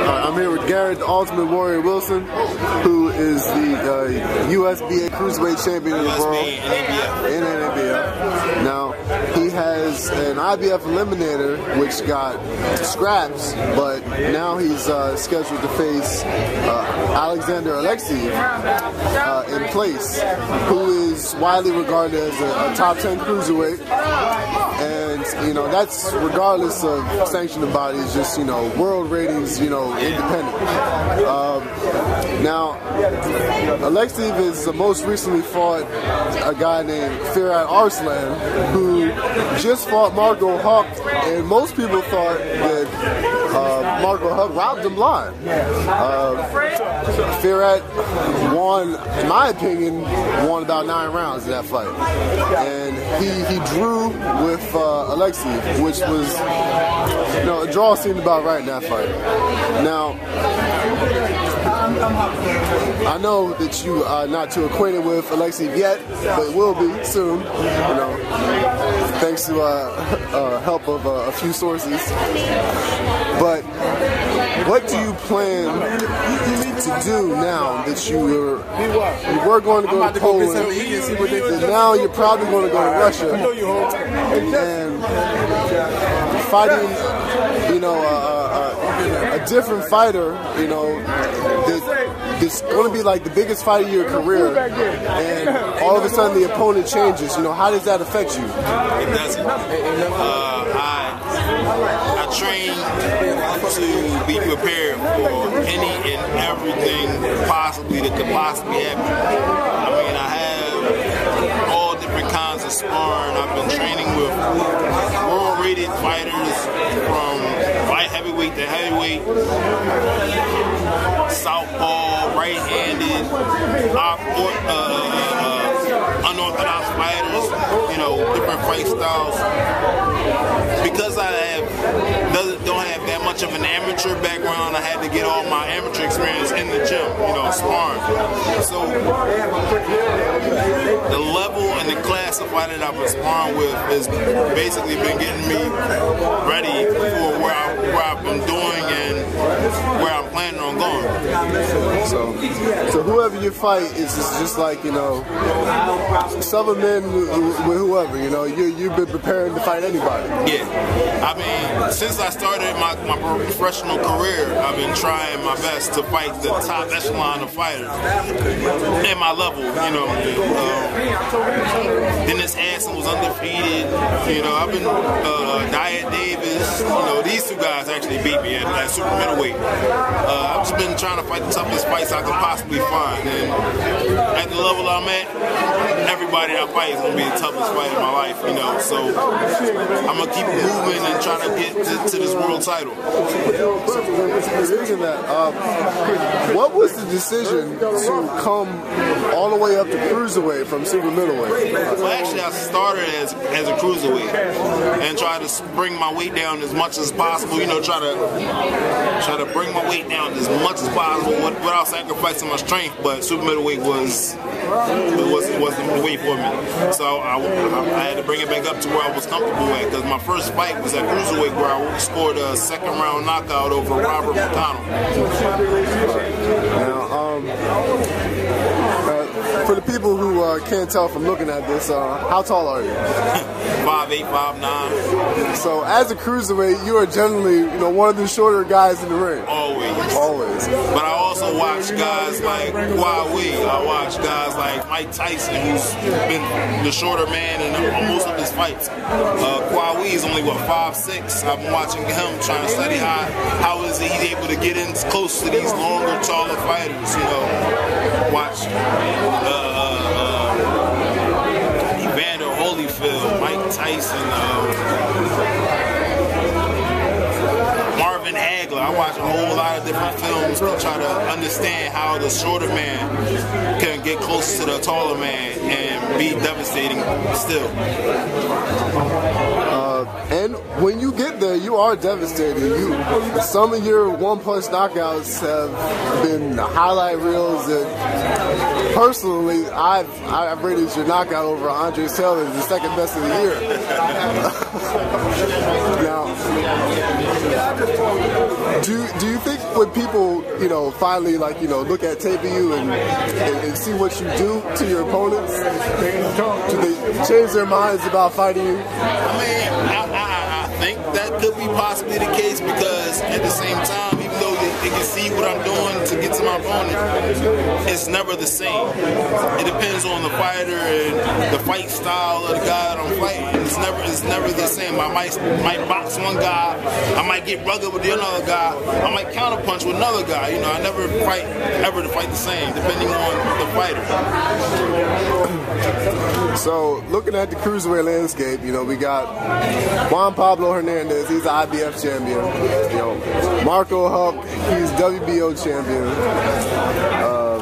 I'm here with Garrett, the Ultimate Warrior Wilson, who is the USBA Cruiserweight Champion of the world. In NABF. Now, he has an IBF Eliminator, which got scraps, but now he's scheduled to face Alexander Alexiev in place, who is widely regarded as a top 10 cruiserweight. And, you know, that's regardless of sanctioning bodies, just, you know, world ratings, you know, independent. Now, Alexiev is most recently fought a guy named Firat Arslan, who just fought Marco Huck, and most people thought that Marco Huck robbed him blind. Firat won, in my opinion, won about 9 rounds in that fight. And he drew with Alexiev, which was, you know, a draw seemed about right in that fight. Now, I know that you are not too acquainted with Alexiev yet, but will be soon, you know, thanks to help of a few sources. But what do you plan to do now that you were going to go to Poland, and now you're probably going to go to Russia, and fighting, you know, a different fighter, you know, that's going to be like the biggest fight of your career, and all of a sudden the opponent changes, you know, how does that affect you? It doesn't. I train to be prepared for any and everything possibly that could possibly happen. I mean, I have all different kinds of sparring. I've been training with world-rated fighters from light heavyweight to heavyweight, southpaw, right-handed, unorthodox fighters, you know, different fight styles. Because I don't have that much of an amateur background, I had to get all my amateur experience in the gym, you know, sparring. So the level and the class of fighter that I've been sparring with has basically been getting me ready for where I've been doing and where I'm planning on going. So whoever you fight is just like, you know, Southern men with whoever, you know, you've been preparing to fight anybody. Yeah. I mean, since I started my professional career, I've been trying my best to fight the top echelon of fighters at my level, you know. Dennis Hansen was undefeated, you know. I've been, Diet Davis, you know, these two guys actually beat me at super middleweight. I've just been trying to fight the toughest fights I could possibly find, and at the level I'm at, everybody I fight is going to be the toughest fight in my life, you know. So I'm going to keep moving and try to get to this world title. Speaking of that, what was the decision to come all the way up to cruiserweight from super middleweight? Well, actually, I started as a cruiserweight and tried to bring my weight down as much as possible. You know, try to bring my weight down as much as possible without sacrificing my strength. But super middleweight wasn't the way for me. So I had to bring it back up to where I was comfortable at, because my first fight was at cruiserweight, where I scored a second-round knockout over Robert McConnell. Now, for the people who can't tell from looking at this, how tall are you? 5'8", 5'9". So, as a cruiserweight, you are generally, you know, one of the shorter guys in the ring. Always. Always. But I also watch guys like Huawei. I watch guys like Mike Tyson, who's been the shorter man in most of his fights. Huawei is only, what, 5'6". I've been watching him, trying to study how is he's able to get in close to these longer, taller fighters, you know. Watch Evander Holyfield, Mike Tyson, Marvin Hagler. I watch a whole lot of different films to try to understand how the shorter man can get close to the taller man and be devastating still. And when you get there, you are devastating. Some of your one-punch knockouts have been highlight reels, and personally, I've rated your knockout over Andre Taylor as the second best of the year. Now, Do you think when people, you know, finally like, you know, look at tape of you and see what you do to your opponents, do they change their minds about fighting you? I mean, I think that could be possibly the case because at the same time, even though they can see what I'm doing to get to my opponent, it's never the same. It depends on the fighter and the fight style of the guy that I'm fighting. It's never the same. I might box one guy, I might get rugged with the other guy, I might counterpunch with another guy. You know, I never fight ever to fight the same, depending on the fighter. So, looking at the cruiserweight landscape, you know, we got Juan Pablo Hernandez, he's the IBF champion. You know, Marco Huck, he's WBO champion.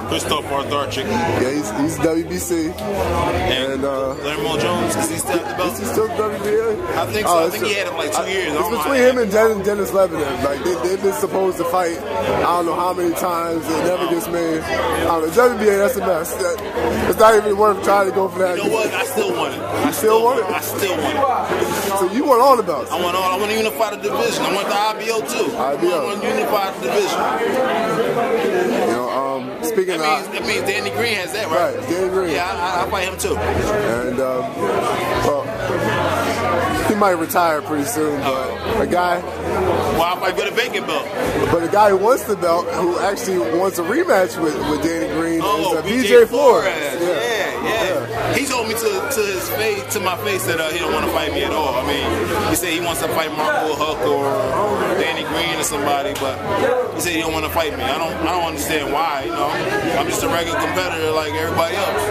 Christoph Arthurczyk. Yeah, he's WBC. And Guillermo Jones, is he still at the belt? Is he still WBA? I think so. I think he had him like 2 years. It's between him and Dennis Lebanon. Like, they've been supposed to fight, I don't know how many times. It never gets made. I don't know, WBA, that's a mess. It's not even worth trying to go for that. You know what? I still want it. You still want it? I still want it. So you want all the belts? I want to unify the division. I want the IBO too. IBO. I want to unify the division. You know, speaking that means Danny Green has that, right? Right, Danny Green. Yeah, I fight him too. And, well, he might retire pretty soon, but a guy... Well, I fight for the vacant belt. But a guy who wants the belt, who actually wants a rematch with Danny Green, is BJ Flores. Yeah. He told me to my face that he don't want to fight me at all. I mean, he said he wants to fight Marco Huck or Danny Green or somebody, but he said he don't want to fight me. I don't understand why. You know, I'm just a regular competitor like everybody else.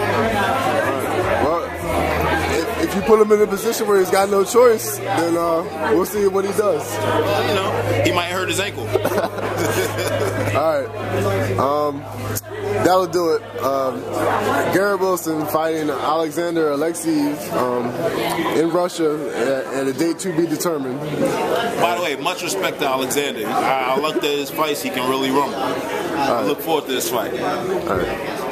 Well, if you put him in a position where he's got no choice, then we'll see what he does. Well, you know, he might hurt his ankle. All right. That'll do it. Garrett Wilson fighting Alexander Alexeyev in Russia at a date to be determined. By the way, much respect to Alexander. I looked at his fights. He can really rumble. I look forward to this fight. All right.